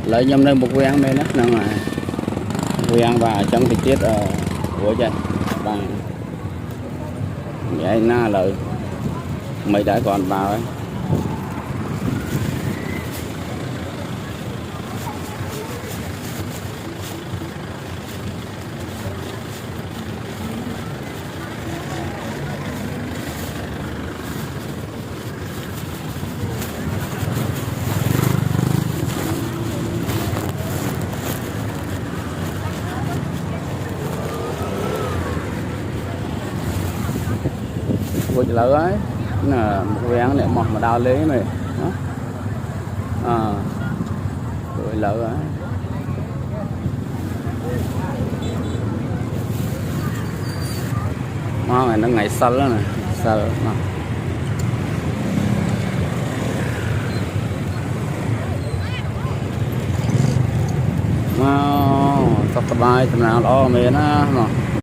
lấy nhầm đây một quen đây nó là quen và trong thời tiết của chân và vậy na lợi mấy đã còn vào ấy. Của lỡ ấy là một vé để mà đào lấy mày đó rồi lỡ ấy nó này nó ngày xanh đó này xanh nó tóc bài tầm nào đó mày nó